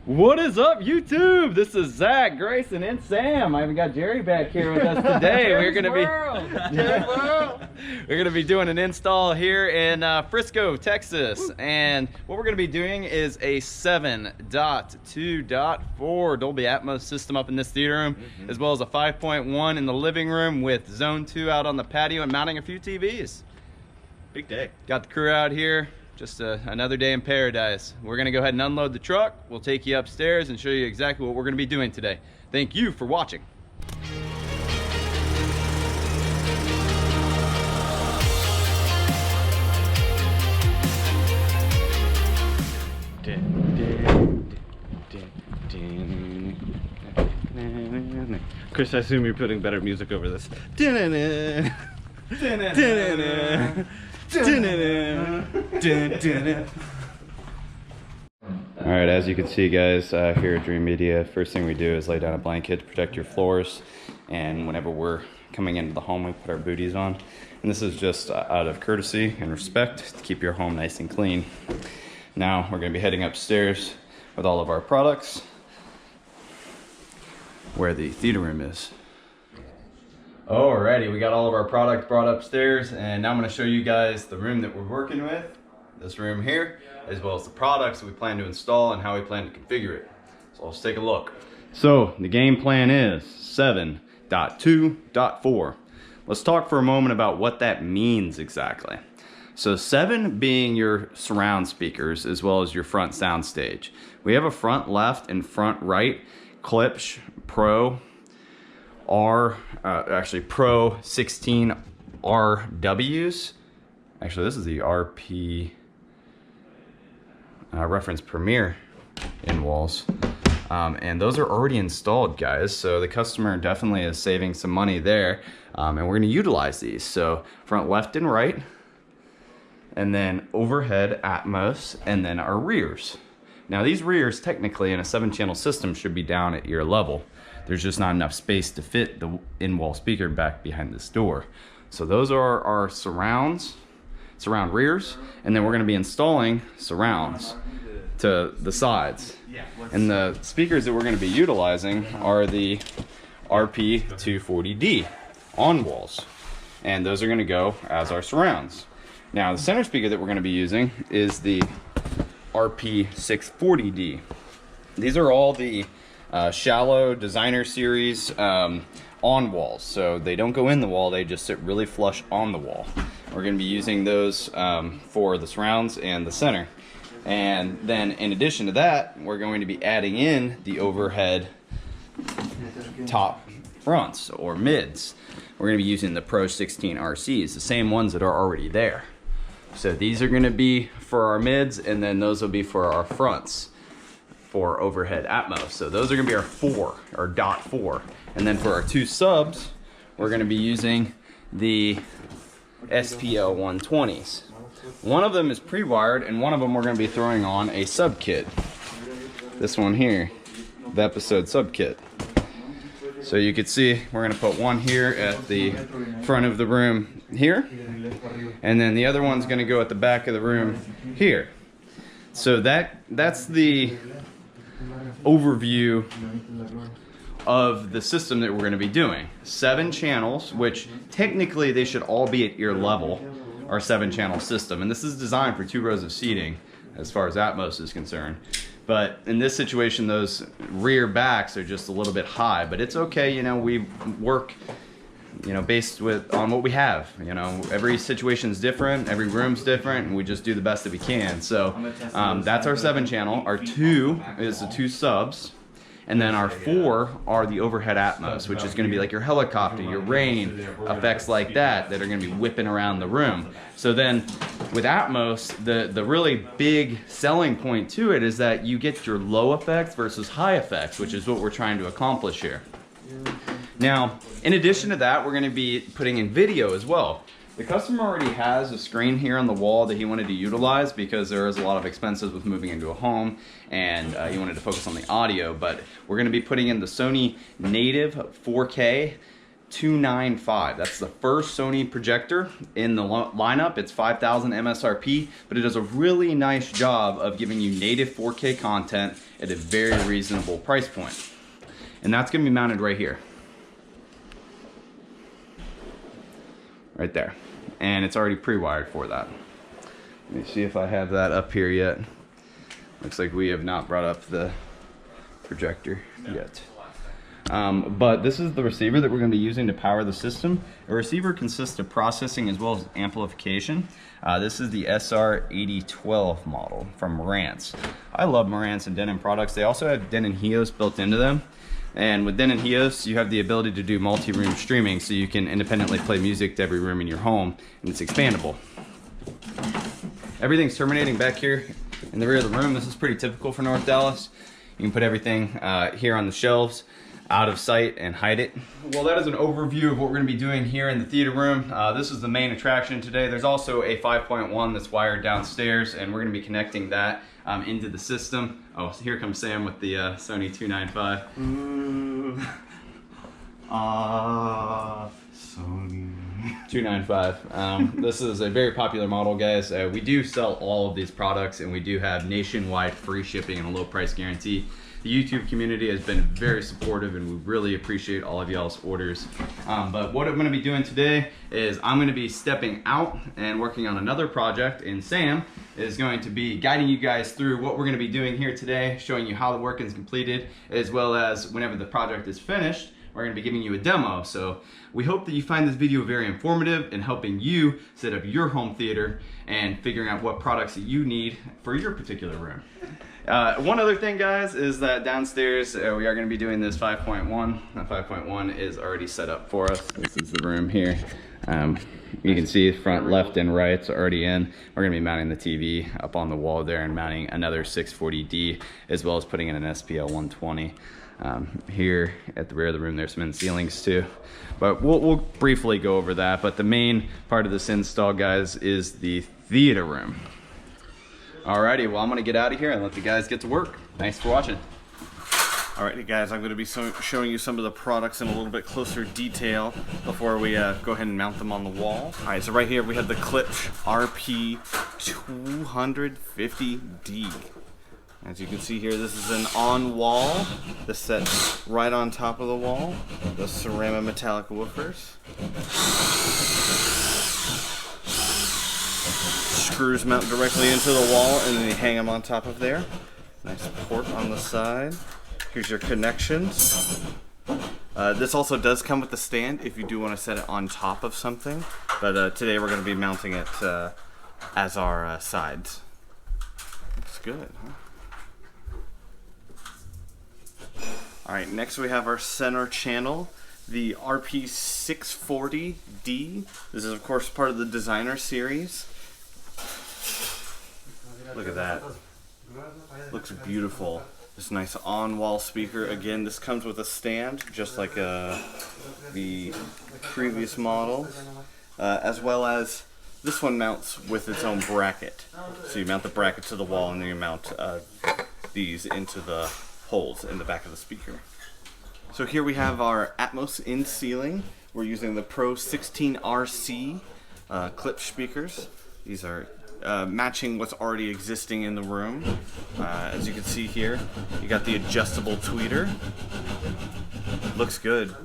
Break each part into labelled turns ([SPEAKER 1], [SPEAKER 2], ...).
[SPEAKER 1] What is up, YouTube? This is Zach, Grayson, and Sam. I even got Jerry back here with us today. We're gonna be doing an install here in Frisco, Texas, and what we're gonna be doing is a 7.2.4 Dolby Atmos system up in this theater room, as well as a 5.1 in the living room with Zone 2 out on the patio and mounting a few TVs.
[SPEAKER 2] Big day.
[SPEAKER 1] Got the crew out here. Just another day in paradise. We're gonna go ahead and unload the truck. We'll take you upstairs and show you exactly what we're gonna be doing today. Thank you for watching.
[SPEAKER 2] Chris, I assume you're putting better music over this.
[SPEAKER 1] Alright, as you can see, guys, here at Dreamedia, first thing we do is lay down a blanket to protect your floors, and whenever we're coming into the home, we put our booties on, and this is just out of courtesy and respect to keep your home nice and clean. Now we're going to be heading upstairs with all of our products where the theater room is. Alrighty, we got all of our product brought upstairs, and now I'm going to show you guys the room that we're working with, this room here, as well as the products that we plan to install and how we plan to configure it. So let's take a look. So the game plan is 7.2.4. Let's talk for a moment about what that means exactly. So 7 being your surround speakers as well as your front sound stage. We have a front left and front right Klipsch Pro Pro 16 RWs. Actually, this is the RP reference Premier in walls, and those are already installed, guys, so the customer definitely is saving some money there, and we're going to utilize these. So front left and right, and then overhead Atmos, and then our rears. Now these rears technically in a 7-channel system should be down at ear level. There's just not enough space to fit the in-wall speaker back behind this door. So those are our surround rears, and then we're gonna be installing surrounds to the sides. And the speakers that we're gonna be utilizing are the RP240D on walls. And those are gonna go as our surrounds. Now the center speaker that we're gonna be using is the RP640D. These are all the shallow designer series on walls, so they don't go in the wall, they just sit really flush on the wall. We're going to be using those for the surrounds and the center, and then in addition to that, we're going to be adding in the overhead top fronts or mids. We're going to be using the Pro 16 RCs, the same ones that are already there. So these are going to be for our mids, and then those will be for our fronts for overhead Atmos. So those are gonna be our 4 or .4. And then for our 2 subs, we're gonna be using the SPL 120s. One of them is pre-wired, and one of them we're gonna be throwing on a sub kit. This one here, the episode sub kit. So you can see we're gonna put one here at the front of the room here, and then the other one's gonna go at the back of the room here. So that's the overview of the system that we're going to be doing. 7 channels, which technically they should all be at ear level, our 7-channel system, and this is designed for 2 rows of seating as far as Atmos is concerned. But in this situation, those rear backs are just a little bit high, but it's okay. You know, we work, you know, based on what we have. You know, every situation's different, every room's different, and we just do the best that we can. So that's our 7-channel. Our 2 is the 2 subs, and then our 4 are the overhead Atmos, which is going to be like your helicopter, your rain, effects like that are going to be whipping around the room. So then with Atmos, the really big selling point to it is that you get your low effects versus high effects, which is what we're trying to accomplish here. Now, in addition to that, we're going to be putting in video as well. The customer already has a screen here on the wall that he wanted to utilize because there is a lot of expenses with moving into a home, and he wanted to focus on the audio, but we're going to be putting in the Sony native 4K 295. That's the first Sony projector in the lineup. It's 5,000 MSRP, but it does a really nice job of giving you native 4K content at a very reasonable price point. And that's gonna be mounted right here. Right there. And it's already pre-wired for that. Let me see if I have that up here yet. Looks like we have not brought up the projector yet. But this is the receiver that we're going to be using to power the system. A receiver consists of processing as well as amplification. This is the SR8012 model from Marantz. I love Marantz and Denon products. They also have Denon Hios built into them. And with Denon Hios, you have the ability to do multi-room streaming, so you can independently play music to every room in your home, and it's expandable. Everything's terminating back here in the rear of the room. This is pretty typical for North Dallas. You can put everything here on the shelves, out of sight, and hide it. Well, that is an overview of what we're gonna be doing here in the theater room. This is the main attraction today. There's also a 5.1 that's wired downstairs, and we're gonna be connecting that into the system. Oh, so here comes Sam with the Sony 295. Ooh. Sony 295. This is a very popular model, guys. We do sell all of these products, and we do have nationwide free shipping and a low price guarantee. The YouTube community has been very supportive, and we really appreciate all of y'all's orders. But what I'm going to be doing today is I'm going to be stepping out and working on another project, and Sam is going to be guiding you guys through what we're going to be doing here today, showing you how the work is completed, as well as whenever the project is finished, we're going to be giving you a demo. So we hope that you find this video very informative in helping you set up your home theater and figuring out what products that you need for your particular room. One other thing, guys, is that downstairs we are going to be doing this 5.1. That 5.1 is already set up for us. This is the room here. You can see front, left, and right's already in. We're going to be mounting the TV up on the wall there and mounting another 640D, as well as putting in an SPL 120. Here at the rear of the room, there's some in ceilings too, but we'll briefly go over that. But the main part of this install, guys, is the theater room. Alrighty, well, I'm gonna get out of here and let the guys get to work. Thanks for watching.
[SPEAKER 2] Alrighty, guys, I'm going to be showing you some of the products in a little bit closer detail before we go ahead and mount them on the wall. Alright, so right here we have the Klipsch RP250D. As you can see here, this is an on-wall. This sets right on top of the wall. The ceramic metallic woofers. Screws mount directly into the wall, and then you hang them on top of there. Nice port on the side. Here's your connections. This also does come with the stand if you do want to set it on top of something. But today we're going to be mounting it as our sides. Looks good, huh? Alright, next we have our center channel, the RP640D. This is of course part of the designer series. Look at that. Looks beautiful. This nice on-wall speaker. Again, this comes with a stand, just like the previous model. As well as this one mounts with its own bracket. So you mount the bracket to the wall, and then you mount these into the holes in the back of the speaker. So here we have our Atmos in ceiling. We're using the Pro 16RC Klipsch speakers. These are matching what's already existing in the room. As you can see here, you got the adjustable tweeter. Looks good.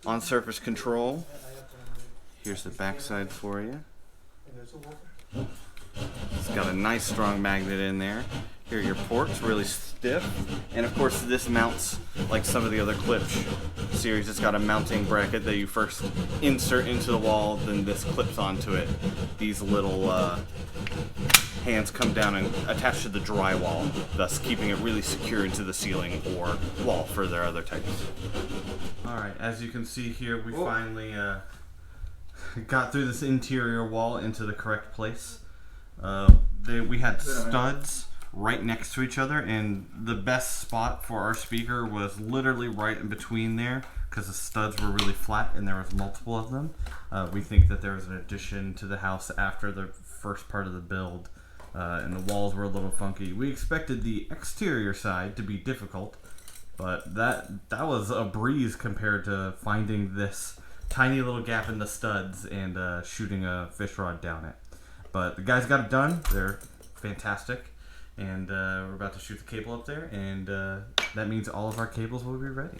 [SPEAKER 2] On surface control. Here's the backside for you. It's got a nice strong magnet in there. Here are your ports, really stiff. And of course this mounts like some of the other Klipsch series. It's got a mounting bracket that you first insert into the wall, then this clips onto it. These little hands come down and attach to the drywall, thus keeping it really secure into the ceiling or wall for their other types. Alright, as you can see here, we finally got through this interior wall into the correct place. We had studs right next to each other, and the best spot for our speaker was literally right in between there because the studs were really flat and there was multiple of them. We think that there was an addition to the house after the first part of the build, and the walls were a little funky. We expected the exterior side to be difficult, but that was a breeze compared to finding this tiny little gap in the studs and shooting a fish rod down it. But the guys got it done. They're fantastic. And we're about to shoot the cable up there, and that means all of our cables will be ready.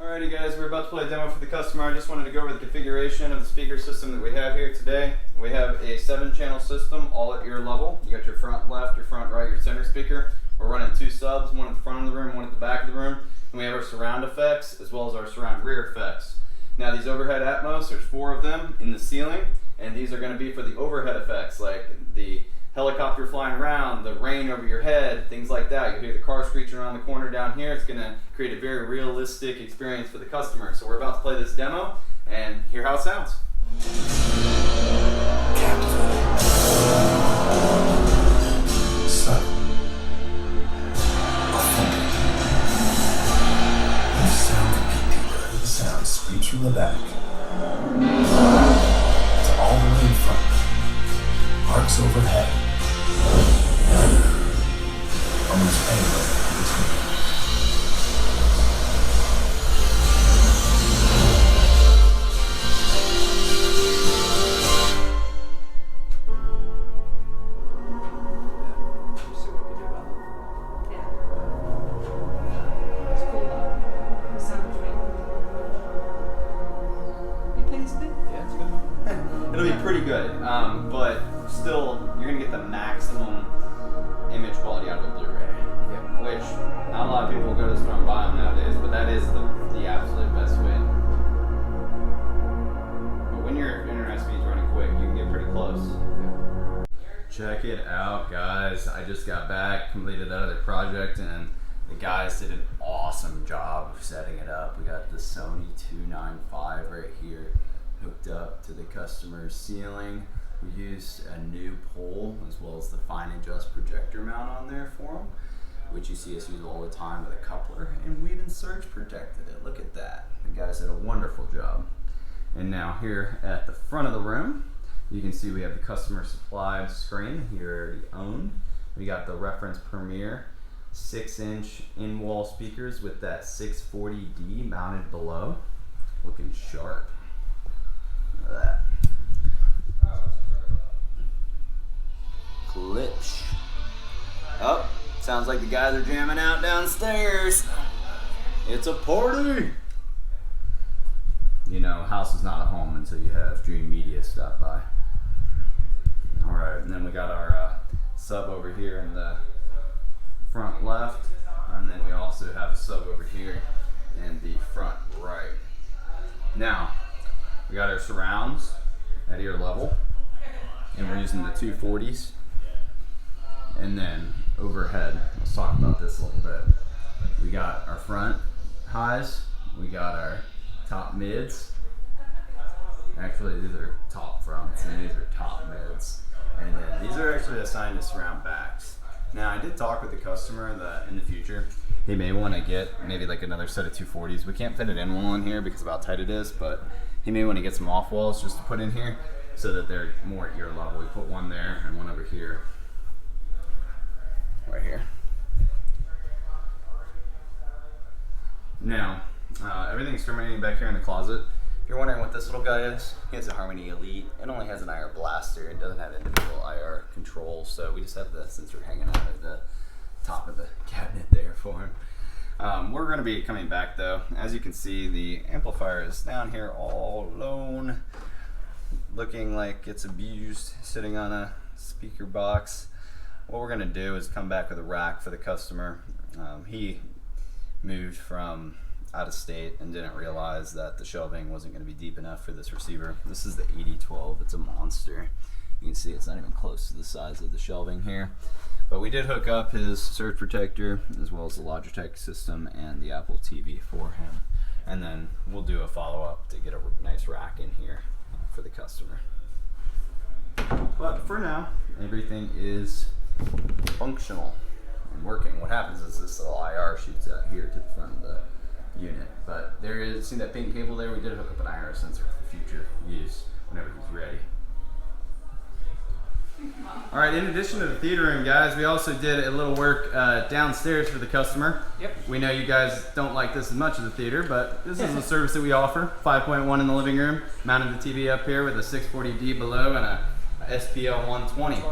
[SPEAKER 1] Alrighty guys, we're about to play a demo for the customer. I just wanted to go over the configuration of the speaker system that we have here today. We have a 7-channel system, all at ear level. You got your front left, your front right, your center speaker. We're running 2 subs, one at the front of the room, one at the back of the room. And we have our surround effects as well as our surround rear effects. Now these overhead Atmos, there's 4 of them in the ceiling, and these are going to be for the overhead effects, like the helicopter flying around, the rain over your head, things like that. You hear the car screeching around the corner down here. It's going to create a very realistic experience for the customer. So we're about to play this demo and hear how it sounds.
[SPEAKER 3] Subtle. Authentic. The sound can be wherever the sound screams from the back. It's all the way in front. Arcs overhead. Almost anywhere in between.
[SPEAKER 1] It'll be pretty good, but still, you're going to get the maximum image quality out of a Blu-ray, which not a lot of people will go to the store and buy them nowadays, but that is the absolute best way. But when your internet speed's running quick, you can get pretty close. Check it out, guys. I just got back, completed that other project, and the guys did an awesome job of setting it up. We got the Sony 295 right here hooked up to the customer's ceiling. We used a new pole as well as the fine adjust projector mount on there for them, which you see us use all the time with a coupler, and we even surge protected it. Look at that. The guys did a wonderful job. And now here at the front of the room, you can see we have the customer supplied screen here already owned. We got the reference Premiere 6-inch in-wall speakers with that 640D mounted below, looking sharp. Look at that. Klipsch. Oh, sounds like the guys are jamming out downstairs. It's a party. You know, house is not a home until you have Dreamedia stop by. All right, and then we got our sub over here in the front left, and then we also have a sub over here in the front right. Now, we got our surrounds at ear level, and we're using the 240s. And then overhead, let's talk about this a little bit. We got our front highs, we got our top mids. Actually, these are top fronts, and these are top mids. And then these are actually assigned to surround backs. Now, I did talk with the customer that in the future, he may want to get maybe like another set of 240s. We can't fit it in one in here because of how tight it is, but he may want to get some off walls just to put in here so that they're more at ear level. We put one there and one over here. Right here. Now, everything's terminating back here in the closet. If you're wondering what this little guy is, he has a Harmony Elite. It only has an IR blaster. It doesn't have individual IR controls, so we just have the sensor hanging out of the top of the cabinet there for him. We're going to be coming back though. As you can see, the amplifier is down here all alone, looking like it's abused, sitting on a speaker box. What we're going to do is come back with a rack for the customer. He moved from out of state and didn't realize that the shelving wasn't going to be deep enough for this receiver. This is the 8012. It's a monster. You can see it's not even close to the size of the shelving here. But we did hook up his surge protector as well as the Logitech system and the Apple TV for him. And then we'll do a follow-up to get a nice rack in here for the customer. But for now, everything is functional and working. What happens is this little IR shoots out here to the front of the unit. But there is, see that pink cable there? We did hook up an IR sensor for future use whenever he's ready. All right, in addition to the theater room, guys, we also did a little work downstairs for the customer.
[SPEAKER 4] Yep.
[SPEAKER 1] We know you guys don't like this as much as the theater, but this is a service that we offer. 5.1 in the living room, mounted the TV up here with a 640D below and a SPL 120.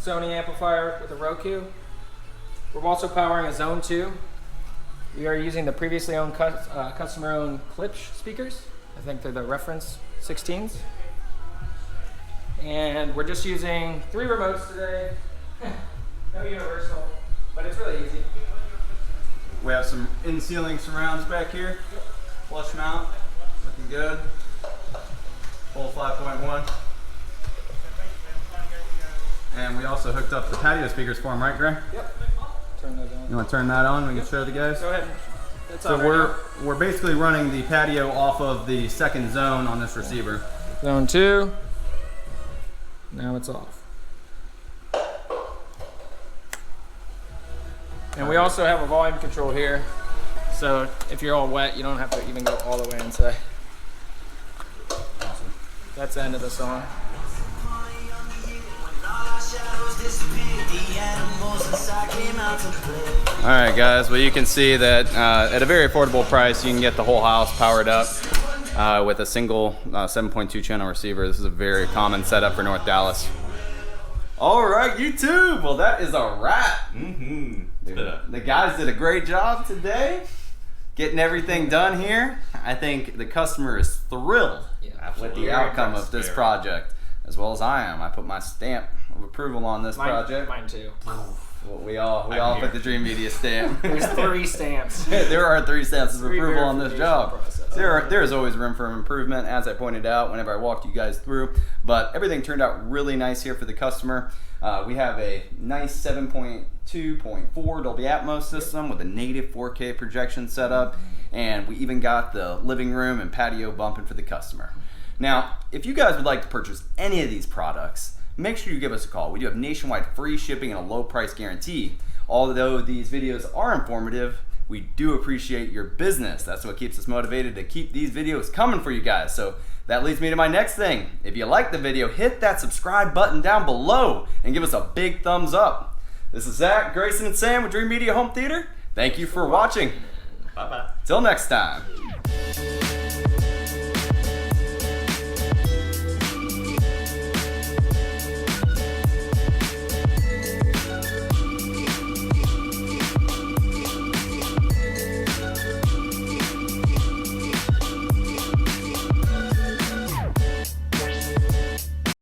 [SPEAKER 4] Sony amplifier with a Roku. We're also powering a Zone 2. We are using the previously owned customer-owned Klipsch speakers. I think they're the reference 16s. And we're just using 3 remotes today. No universal, but it's really easy.
[SPEAKER 1] We have some in-ceiling surrounds back here. Flush mount, looking good. Full 5.1. And we also hooked up the patio speakers for them, right, Greg?
[SPEAKER 4] Yep. Turn those on.
[SPEAKER 1] You want to turn that on? We can show the guys.
[SPEAKER 4] Go ahead. That's
[SPEAKER 1] So
[SPEAKER 4] on right
[SPEAKER 1] we're basically running the patio off of the second zone on this receiver.
[SPEAKER 4] now. Zone 2. Now it's off. And we also have a volume control here. So if you're all wet, you don't have to even go all the way inside.
[SPEAKER 1] Awesome.
[SPEAKER 4] That's the end of the song.
[SPEAKER 1] All right, guys. Well, you can see that at a very affordable price, you can get the whole house powered up with a single 7.2 channel receiver. This is a very common setup for North Dallas. All right, YouTube. Well, that is a wrap. The guys did a great job today getting everything done here. I think the customer is thrilled with the outcome of this project, as well as I am. I put my stamp of approval on this project.
[SPEAKER 4] Mine too.
[SPEAKER 1] Well, we all put the Dreamedia stamp.
[SPEAKER 4] There's 3 stamps.
[SPEAKER 1] There are 3 stamps of approval on this
[SPEAKER 4] verification
[SPEAKER 1] job.
[SPEAKER 4] process.
[SPEAKER 1] There is always room for improvement, as I pointed out whenever I walked you guys through. But everything turned out really nice here for the customer. We have a nice 7.2.4 Dolby Atmos system with a native 4K projection setup, and we even got the living room and patio bumping for the customer. Now, if you guys would like to purchase any of these products, make sure you give us a call. We do have nationwide free shipping and a low price guarantee. Although these videos are informative, we do appreciate your business. That's what keeps us motivated to keep these videos coming for you guys. So that leads me to my next thing. If you like the video, hit that subscribe button down below and give us a big thumbs up. This is Zach, Grayson, and Sam with Dreamedia Home Theater. Thank you for watching.
[SPEAKER 2] Bye-bye.
[SPEAKER 1] Till next time.